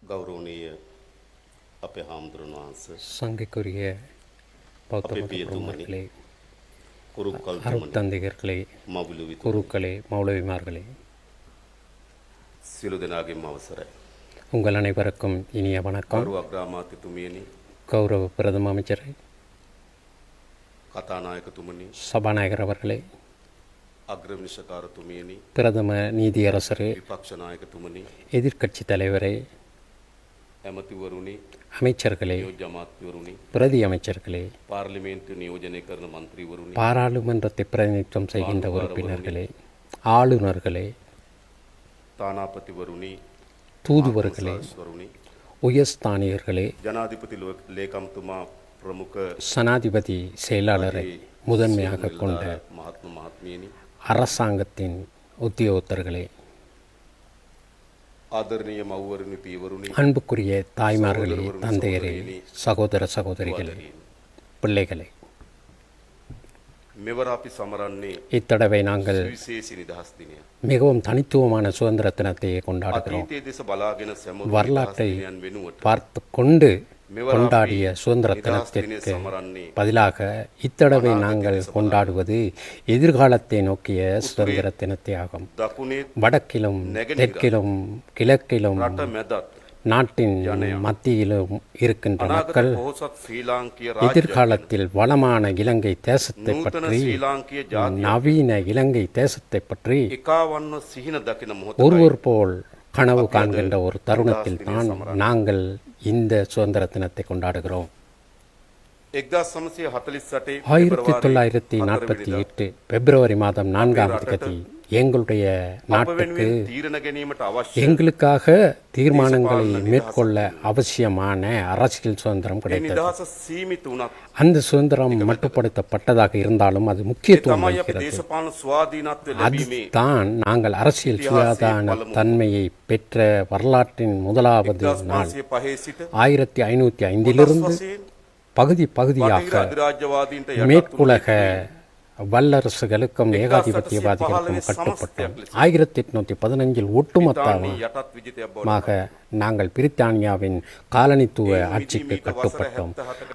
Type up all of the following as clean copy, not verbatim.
ගෞරවනීය අපේ හාමුදුරන් වහන්සේ சங்கைக்குரிய பௌத்த අපේ மத පියතුමනි பெருமக்களே, කුරුක්කල්තුමනි அருட்தந்தையர்களே, මවුලුවිතුමනි குருக்களே, மௌலவிமார்களே, සියලු දෙනාගේම අවසරයි. உங்கள் அனைவருக்கும் இனிய வணக்கம். ගරු අග්‍රාමාත්‍යතුමියනි, கௌரவ பிரதம அமைச்சரே, කතානායකතුමනි, சபாநாயகர் அவர்களே, අග්‍රවිනිශ්චකාරතුමියනි, பிரதம நீதியரசரே, විපක්ෂ නායකතුමනි, எதிர்க்கட்சி தலைவரே, ඇමතිවරුනි, அமைச்சர்களே, නියෝජ්‍ය අමාත්‍යවරුනි, பிரதி அமைச்சர்களே, පාර්ලිමේන්තු නියෝජනය කරන මන්ත්‍රීවරුනි, பாராளுமன்றத்தை பிரதிநிதித்துவம் செய்கின்ற உறுப்பினர்களே, ஆளுநர்களே, තානාපතිවරුනි, தூதுவர்களே, වරුනි, உயர்ஸ்தானியர்களே, ජනාධිපති ලේකම්තුමා ප්‍රමුඛ சனாதிபதி செயலாளரை முதன்மையாக கொண்ட මහත්ම මහත්මියනි, அரசாங்கத்தின் உத்தியோகத்தர்களே, ආදරණීය මව්වරුනි, පියවරුනි, அன்புக்குரிய தாய்மார்களே, தந்தையரே, சகோதர சகோதரிகளே, பிள்ளைகளே, මෙවර අපි සමරන්නේ இத்தடவை நாங்கள் විශේෂී නිදහස් දිනය. மிகவும் தனித்துவமான சுதந்திர தினத்தை கொண்டாடுகிறோம். අතීතයේ දෙස බලාගෙන සැමරු නිදහස් வரலாற்றை දිනයන් වෙනුවට பார்த்து கொண்டு මෙවර கொண்டாடிய சுதந்திர නිදහස් දිනය தினத்திற்கு සමරන්නේ பதிலாக இத்தடவை நாங்கள் கொண்டாடுவது எதிர்காலத்தை நோக்கிய சுதந்திர தினத்தை ஆகும். දකුණේ வடக்கிலும் தெற்கிலும் கிழக்கிலும் රට මැදත් நாட்டின் மத்தியிலும் இருக்கின்ற අනාගත மக்கள் පොහොසත් ශ්‍රී ලාංකීය රාජ්‍ය எதிர்காலத்தில் வளமான இலங்கை தேசத்தை නූතන பற்றி, ශ්‍රී ලාංකීය ජාතිය நவீன இலங்கை தேசத்தை பற்றி එකාවන්ව සිහින දකින මොහොතයි ஒருவர் போல் கனவு காண்கின்ற ஒரு தருணத்தில் தான் நாங்கள் இந்த சுதந்திர தினத்தை கொண்டாடுகிறோம். 1948 1948 பிப்ரவரி மாதம் 4ஆம் தேதி எங்களுடைய நாட்டுக்கு තීරණ ගැනීමට අවශ්‍ය எங்களுக்காக தீர்மானங்களை மேற்கொள்ள அவசியமான அரசியல் சுதந்திரம் ඒ கிடைத்தது. නිදහස සීමිත වුණත් அந்த சுதந்திரம் மட்டுப்படுத்தப்பட்டதாக இருந்தாலும் அது முக்கியத்துவம் තමයි අපි வகிக்கிறது. දේශපාලන ස්වාධීනත්වය ලැබීමේ அதுதான் நாங்கள் அரசியல் சுயாதான தன்மையை பெற்ற வரலாற்றின் முதலாவது நாள். 1505 සිට 1505 பகுதி பகுதியாக බටහිර අධිරාජ්‍යවාදීන්ට மேற்குலக வல்லரசுகளுக்கும் ஏகாதிபத்தியவாதிகளுக்கும் கட்டுப்பட்டு 1815 ஒட்டுமொத்தமாக යටත් විජිතයක් බව நாங்கள் பிரித்தானியாவின் காலனித்துவ ஆட்சிக்கு கட்டுப்பட்டோம்.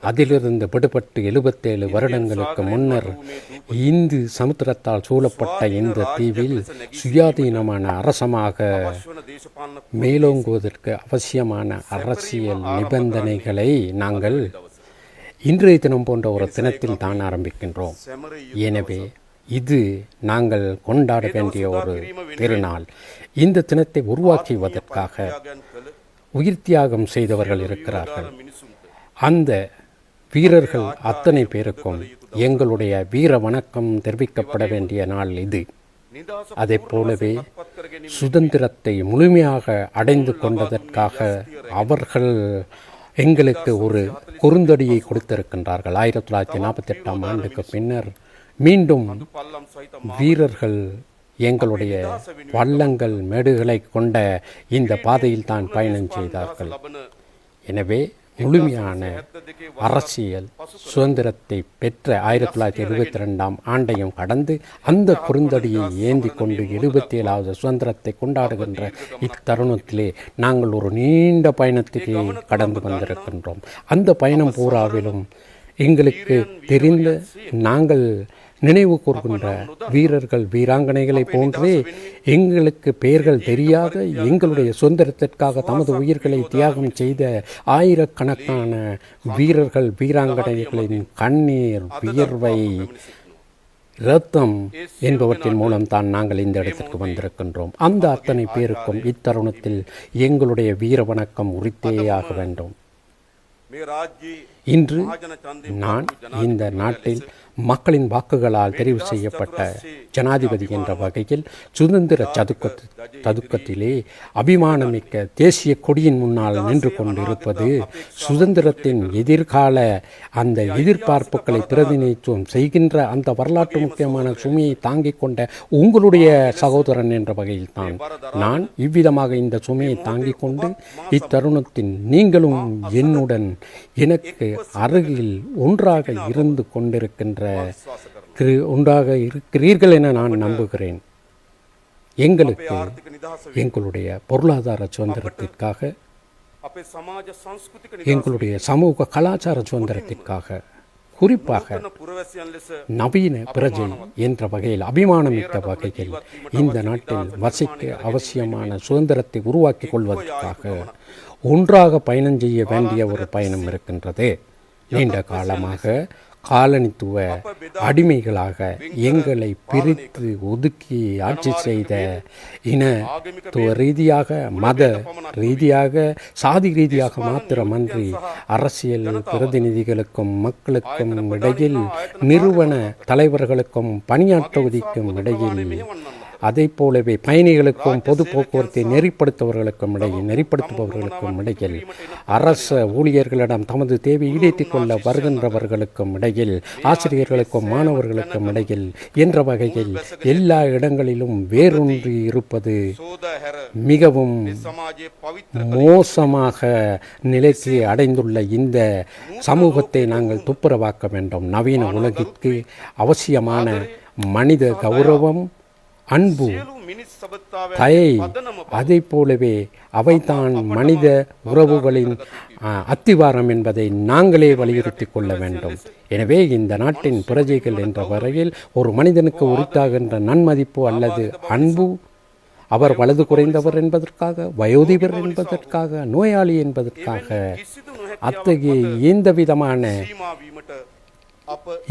அதிலிருந்து விடுபட்டு 77 வருடங்களுக்கு முன்னர் இந்து சமுத்திரத்தால் சூழப்பட்ட இந்த தீவில் சுயாதீனமான அரசமாக වන දේශපාලන மேலோங்குவதற்கு அவசியமான அரசியல் நிபந்தனைகளை நாங்கள் இன்றைய தினம் போன்ற ஒரு தினத்தில் தான் ஆரம்பிக்கின்றோம். எனவே இது நாங்கள் கொண்டாட வேண்டிய ஒரு திருநாள். இந்த தினத்தை உருவாக்குவதற்காக உயிர் தியாகம் செய்தவர்கள் இருக்கிறார்கள். அந்த வீரர்கள் அத்தனை பேருக்கும் எங்களுடைய வீர வணக்கம் தெரிவிக்கப்பட வேண்டிய நாள் இது. அதை போலவே சுதந்திரத்தை முழுமையாக அடைந்து கொண்டதற்காக அவர்கள் எங்களுக்கு ஒரு குறுந்தடியை கொடுத்திருக்கின்றார்கள். 1948ஆம் ஆண்டுக்கு பின்னர் மீண்டும் පල්ලම් සහිත வீரர்கள் எங்களுடைய பள்ளங்கள் மேடுகளை கொண்ட இந்த பாதையில் தான் பயணம் செய்தார்கள். ලබන எனவே முழுமையான அரசியல் சுதந்திரத்தை பெற்ற 1922ஆம் ஆண்டையும் கடந்து அந்த குறுந்தடியை ஏந்தி கொண்டு 77வது சுதந்திரத்தை கொண்டாடுகின்ற இத்தருணத்திலே நாங்கள் ஒரு நீண்ட பயணத்துக்கு கடந்து வந்திருக்கின்றோம். அந்த பயணம் பூராவிலும் எங்களுக்கு தெரிந்த நாங்கள் நினைவு கூர்கின்ற வீரர்கள் வீராங்கனைகளை போன்றே எங்களுக்கு பெயர்கள் தெரியாத எங்களுடைய சுதந்திரத்திற்காக தமது உயிர்களை தியாகம் செய்த ஆயிரக்கணக்கான வீரர்கள் வீராங்கனைகளின் கண்ணீர், வியர்வை, இரத்தம் என்பவற்றின் மூலம் தான் நாங்கள் இந்த இடத்திற்கு வந்திருக்கின்றோம். அந்த அத்தனை பேருக்கும் இத்தருணத்தில் எங்களுடைய வீர வணக்கம் உரித்தேயாக வேண்டும். මේ රාජ්‍යයේ இன்று මහජන ඡන්දයෙන් நான் இந்த நாட்டில் மக்களின் வாக்குகளால் தெரிவு செய்யப்பட்ட ஜனாதிபதி என்ற வகையில் சுதந்திர சதுக்கத்திலே அபிமானமிக்க தேசிய கொடியின் முன்னால் நின்று கொண்டிருப்பது சுதந்திரத்தின் எதிர்கால அந்த எதிர்பார்ப்புகளை பிரதிநிதித்துவம் செய்கின்ற அந்த வரலாற்று முக்கியமான சுமையை தாங்கிக் கொண்ட உங்களுடைய சகோதரன் என்ற வகையில் தான் நான் இவ்விதமாக இந்த சுமையை தாங்கிக் கொண்டு இத்தருணத்தின் நீங்களும் என்னுடன் எனக்கு அருகில் ஒன்றாக இருந்து கொண்டிருக்கின்ற ஒன்றாக இருக்கிறீர்கள் என நான் நம்புகிறேன். எங்களுக்கு எங்களுடைய பொருளாதார சுதந்திரத்திற்காக අපේ සමාජ සංස්කෘතික எங்களுடைய சமூக கலாச்சார சுதந்திரத்திற்காக குறிப்பாக නිදර්ශන පුරවැසියන් ලෙස நவீன பிரஜை என்ற வகையில் அபிமானமிக்க வகையில் இந்த நாட்டில் வசிக்க அவசியமான சுதந்திரத்தை உருவாக்கிக் கொள்வதற்காக ஒன்றாக பயணம் செய்ய வேண்டிய ஒரு பயணம் இருக்கின்றது. நீண்ட காலமாக காலனித்துவ அடிமைகளாக எங்களை பிரித்து ஒதுக்கி ஆட்சி செய்த இனத்துவ ரீதியாக மத ரீதியாக சாதி ரீதியாக மாத்திரமன்றி அரசியல் பிரதிநிதிகளுக்கும் மக்களுக்கும் இடையில் நிறுவன தலைவர்களுக்கும் பணியாற்றுவதற்கும் இடையில் அதை போலவே பயணிகளுக்கும் பொது போக்குவரத்தை நெறிப்படுத்துபவர்களுக்கும் இடையில் அரச ஊழியர்களிடம் தமது தேவை ஈடேற்றிக் கொள்ள வருகின்றவர்களுக்கும் இடையில் ஆசிரியர்களுக்கும் மாணவர்களுக்கும் இடையில் என்ற வகையில் எல்லா இடங்களிலும் வேரூன்றி இருப்பது மிகவும் மோசமாக நிலைக்கு அடைந்துள்ள இந்த சமூகத்தை நாங்கள் துப்புரவாக்க வேண்டும். நவீன உலகிற்கு அவசியமான மனித கௌரவம், அன்பு, தயை, அதை போலவே அவைதான் மனித உறவுகளின் அத்திவாரம் என்பதை நாங்களே வலியுறுத்தி கொள்ள வேண்டும். எனவே இந்த நாட்டின் பிரஜைகள் என்ற வரையில் ஒரு மனிதனுக்கு உரித்தாகின்ற நன்மதிப்பு அல்லது அன்பு அவர் வலது குறைந்தவர் என்பதற்காக, வயோதிபர் என்பதற்காக, நோயாளி என்பதற்காக அத்தகைய எந்த விதமான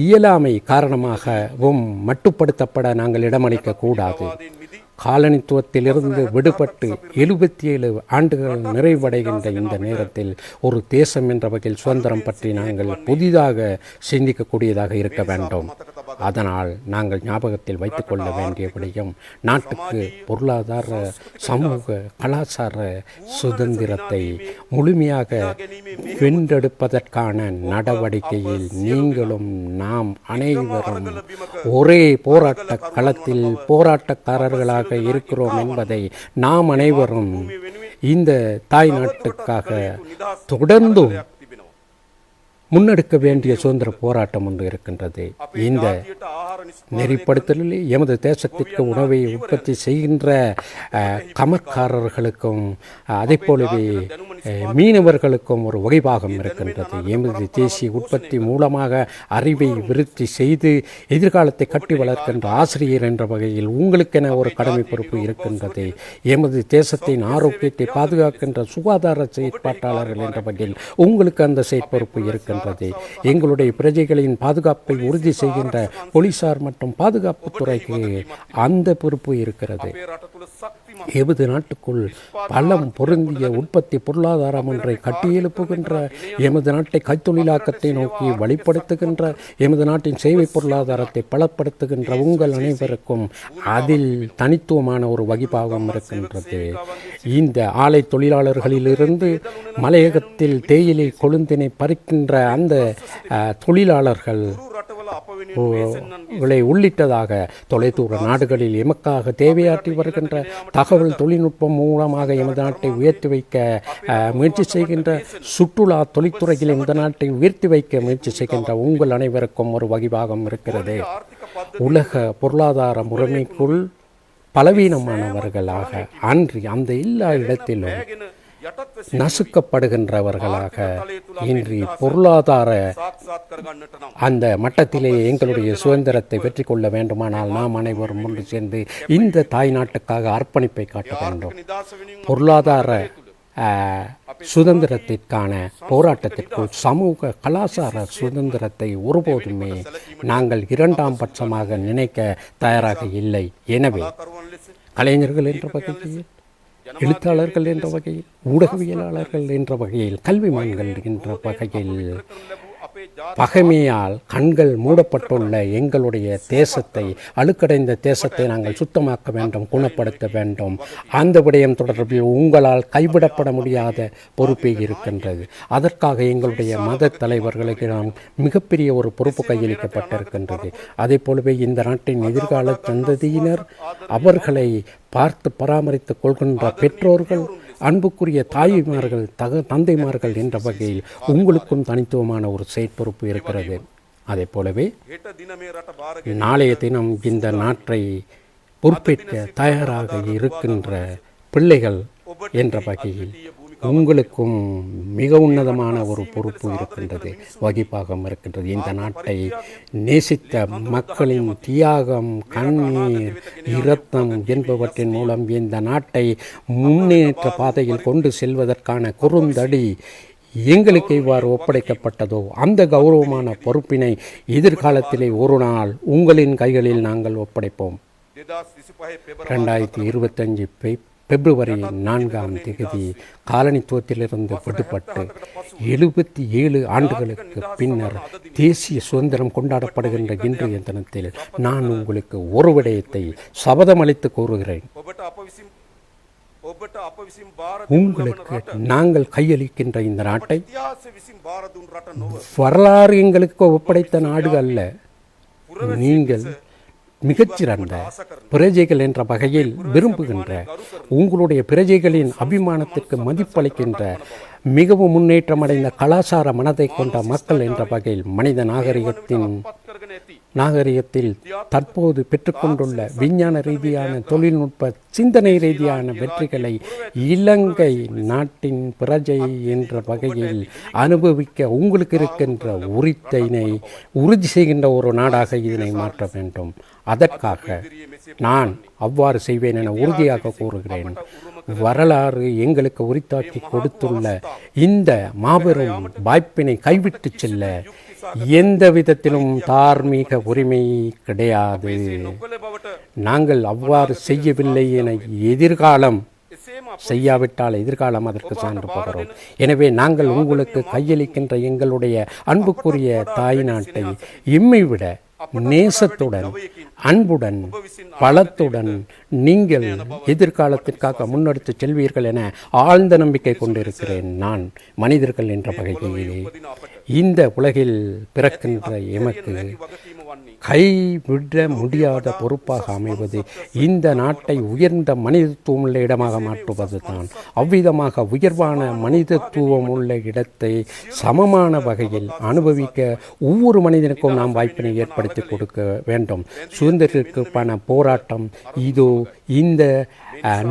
இயலாமை காரணமாகவும் மட்டுப்படுத்தப்பட நாங்கள் இடமளிக்க கூடாது. காலனித்துவத்திலிருந்து விடுபட்டு 77 ஆண்டுகள் நிறைவடைகின்ற இந்த நேரத்தில் ஒரு தேசம் என்ற வகையில் சுதந்திரம் பற்றி நாங்கள் புதிதாக சிந்திக்கக்கூடியதாக இருக்க வேண்டும். அதனால் நாங்கள் ஞாபகத்தில் வைத்துக்கொள்ள வேண்டிய விடயம், நாட்டுக்கு பொருளாதார சமூக கலாச்சார சுதந்திரத்தை முழுமையாக வென்றெடுப்பதற்கான நடவடிக்கையில் நீங்களும் நாம் அனைவரும் ஒரே போராட்ட களத்தில் போராட்டக்காரர்களாக இருக்கிறோம் என்பதை நாம் அனைவரும் இந்த தாய் நாட்டுக்காக தொடர்ந்தும் முன்னெடுக்க வேண்டிய சுதந்திர போராட்டம் ஒன்று இருக்கின்றது. இந்த நெறிப்படுத்தலில் எமது தேசத்திற்கு உணவை உற்பத்தி செய்கின்ற கமக்காரர்களுக்கும் அதே போலவே மீனவர்களுக்கும் ஒரு வகைபாகம் இருக்கின்றது. எமது தேசிய உற்பத்தி மூலமாக அறிவை விருத்தி செய்து எதிர்காலத்தை கட்டி வளர்க்கின்ற ஆசிரியர் என்ற வகையில் உங்களுக்கென ஒரு கடமை பொறுப்பு இருக்கின்றது. எமது தேசத்தின் ஆரோக்கியத்தை பாதுகாக்கின்ற சுகாதார செயற்பாட்டாளர்கள் என்ற வகையில் உங்களுக்கு அந்த செயற்பொறுப்பு இருக்கின்றது. எங்களுடைய பிரஜைகளின் பாதுகாப்பை உறுதி செய்கின்ற போலீசார் மற்றும் பாதுகாப்பு துறைக்கு அந்த பொறுப்பு இருக்கிறது. எமது நாட்டுக்குள் பலம் பொருந்திய உற்பத்தி பொருளாதாரம் ஒன்றை கட்டியெழுப்புகின்ற, எமது நாட்டை கைத்தொழிலாக்கத்தை நோக்கி வழிப்படுத்துகின்ற, எமது நாட்டின் சேவை பொருளாதாரத்தை பலப்படுத்துகின்ற உங்கள் அனைவருக்கும் அதில் தனித்துவமான ஒரு வகிபாகம் இருக்கின்றது. இந்த ஆலை தொழிலாளர்களிலிருந்து மலையகத்தில் தேயிலை கொழுந்தினை பறிக்கின்ற அந்த தொழிலாளர்கள் உள்ளிட்டதாக தொலைதூர நாடுகளில் எமக்காக தேவையாற்றி வருகின்ற தகவல் தொழில்நுட்பம் மூலமாக எமது நாட்டை உயர்த்தி வைக்க முயற்சி செய்கின்ற, சுற்றுலா தொழில்துறையில் இந்த நாட்டை உயர்த்தி வைக்க முயற்சி செய்கின்ற உங்கள் அனைவருக்கும் ஒரு வகிபாகம் இருக்கிறது. உலக பொருளாதார முறைமைக்குள் பலவீனமானவர்களாக அன்றி அந்த எல்லா இடத்திலும் நசுக்கப்படுகின்றவர்களாக இன்றி பொருளாதார அந்த மட்டத்திலே எங்களுடைய சுதந்திரத்தை வெற்றி கொள்ள வேண்டுமானால் நாம் அனைவரும் ஒன்று சேர்ந்து இந்த தாய் நாட்டுக்காக அர்ப்பணிப்பை காட்ட வேண்டும். பொருளாதார சுதந்திரத்திற்கான போராட்டத்திற்குள் சமூக கலாச்சார சுதந்திரத்தை ஒருபோதுமே நாங்கள் இரண்டாம் பட்சமாக நினைக்க தயாராக இல்லை. எனவே கலைஞர்கள் என்ற வகையில், எழுத்தாளர்கள் என்ற வகையில், ஊடகவியலாளர்கள் என்ற வகையில், கல்விமான்கள் என்ற வகையில் பகைமையால் கண்கள் மூடப்பட்டுள்ள எங்களுடைய தேசத்தை, அழுக்கடைந்த தேசத்தை நாங்கள் சுத்தமாக்க வேண்டும், குணப்படுத்த வேண்டும். அந்த விடயம் தொடர்பில் உங்களால் கைவிடப்பட முடியாத பொறுப்பே இருக்கின்றது. அதற்காக எங்களுடைய மத தலைவர்களுக்கு மிகப்பெரிய ஒரு பொறுப்பு கையளிக்கப்பட்டிருக்கின்றது. அதே போலவே இந்த நாட்டின் எதிர்கால சந்ததியினர், அவர்களை பார்த்து பராமரித்துக் கொள்கின்ற பெற்றோர்கள், அன்புக்குரிய தாய்மார்கள், தந்தைமார்கள் என்ற வகையில் உங்களுக்கும் தனித்துவமான ஒரு செயற்பொறுப்பு இருக்கிறது. அதே போலவே நாளைய தினம் இந்த நாட்டை பொறுப்பேற்க தயாராக இருக்கின்ற பிள்ளைகள் என்ற வகையில் உங்களுக்கும் மிக உன்னதமான ஒரு பொறுப்பு இருக்கின்றது, வகிப்பாகம் இருக்கின்றது. இந்த நாட்டை நேசித்த மக்களின் தியாகம், கண்ணீர், இரத்தம் என்பவற்றின் மூலம் இந்த நாட்டை முன்னேற்ற பாதையில் கொண்டு செல்வதற்கான குறுந்தடி எங்களுக்கு இவ்வாறு ஒப்படைக்கப்பட்டதோ அந்த கௌரவமான பொறுப்பினை எதிர்காலத்திலே ஒரு நாள் உங்களின் கைகளில் நாங்கள் ஒப்படைப்போம். 2025 பிப்ரவரி 4 காலனித்துவத்திலிருந்து விடுபட்டு 77 ஆண்டுகளுக்கு பின்னர் தேசிய சுதந்திரம் கொண்டாடப்படுகின்ற இன்றைய தினத்தில் நான் உங்களுக்கு ஒரு விடயத்தை சபதமளித்து கூறுகிறேன். உங்களுக்கு நாங்கள் கையளிக்கின்ற இந்த நாட்டை வரலாறு எங்களுக்கு ஒப்படைத்த நாடு அல்ல. நீங்கள் மிகச்சிறந்த பிரஜைகள் என்ற வகையில் விரும்புகின்ற, உங்களுடைய பிரஜைகளின் அபிமானத்திற்கு மதிப்பளிக்கின்ற, மிகவும் முன்னேற்றமடைந்த கலாச்சார மனதை கொண்ட மக்கள் என்ற வகையில் மனித நாகரிகத்தில் தற்போது பெற்றுக்கொண்டுள்ள விஞ்ஞான ரீதியான, தொழில்நுட்ப சிந்தனை ரீதியான வெற்றிகளை இலங்கை நாட்டின் பிரஜை என்ற வகையில் அனுபவிக்க உங்களுக்கு இருக்கின்ற உரித்தினை உறுதி செய்கின்ற ஒரு நாடாக இதனை மாற்ற வேண்டும். அதற்காக நான் அவ்வாறு செய்வேன் என உறுதியாக கூறுகிறேன். வரலாறு எங்களுக்கு உரித்தாக்கி கொடுத்துள்ள இந்த மாபெரும் வாய்ப்பினை கைவிட்டு செல்ல எந்த விதத்திலும் தார்மீக உரிமை கிடையாது. நாங்கள் அவ்வாறு செய்யவில்லை என எதிர்காலம் செய்யாவிட்டால் எதிர்காலம் அதற்கு சான்று போகிறோம். எனவே நாங்கள் உங்களுக்கு கையளிக்கின்ற எங்களுடைய அன்புக்குரிய தாய் நாட்டை எம்மை விட நேசத்துடன், அன்புடன், பலத்துடன் நீங்கள் எதிர்காலத்திற்காக முன்னெடுத்து செல்வீர்கள் என ஆழ்ந்த நம்பிக்கை கொண்டிருக்கிறேன். நான் மனிதர்கள் என்ற வகையிலே இந்த உலகில் பிறக்கின்ற எமக்கு கைவிட முடியாத பொறுப்பாக அமைவது இந்த நாட்டை உயர்ந்த மனிதத்துவமுள்ள இடமாக மாற்றுவது தான். அவ்விதமாக உயர்வான மனிதத்துவம் உள்ள இடத்தை சமமான வகையில் அனுபவிக்க ஒவ்வொரு மனிதனுக்கும் நாம் வாய்ப்பினை ஏற்படுத்தி கொடுக்க வேண்டும். சுதந்திரத்திற்கான போராட்டம் இதோ இந்த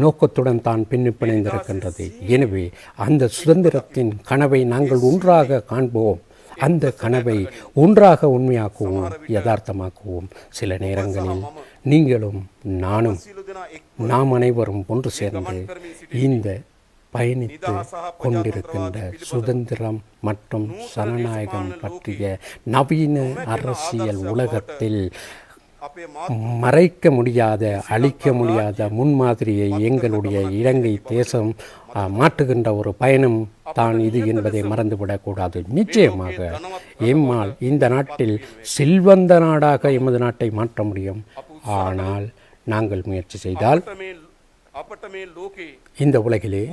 நோக்கத்துடன் தான் பிணைந்திருக்கின்றது. எனவே அந்த சுதந்திரத்தின் கனவை நாங்கள் ஒன்றாக காண்போம். அந்த கனவை ஒன்றாக உண்மையாக்குவோம், யதார்த்தமாக்குவோம். சில நேரங்களில் நீங்களும் நானும் நாம் அனைவரும் ஒன்று சேர்ந்து இந்த பயணித்து கொண்டிருக்கின்ற சுதந்திரம் மற்றும் ஜனநாயகம் பற்றிய நவீன அரசியல் உலகத்தில் மறைக்க முடியாத, அழிக்க முடியாத முன்மாதிரியை எங்களுடைய இலங்கை தேசம் மாற்றுகின்ற ஒரு பயணம் தான் இது என்பதை மறந்துவிடக்கூடாது. நிச்சயமாக எம்மால் இந்த நாட்டில் செல்வந்த நாடாக எமது நாட்டை மாற்ற முடியும். ஆனால் நாங்கள் முயற்சி செய்தால் இந்த உலகிலே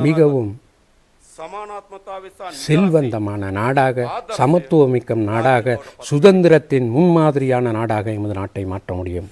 மிகவும் செல்வந்தமான நாடாக, சமத்துவமிக்க நாடாக, சுதந்திரத்தின் முன்மாதிரியான நாடாக எமது நாட்டை மாற்ற முடியும்.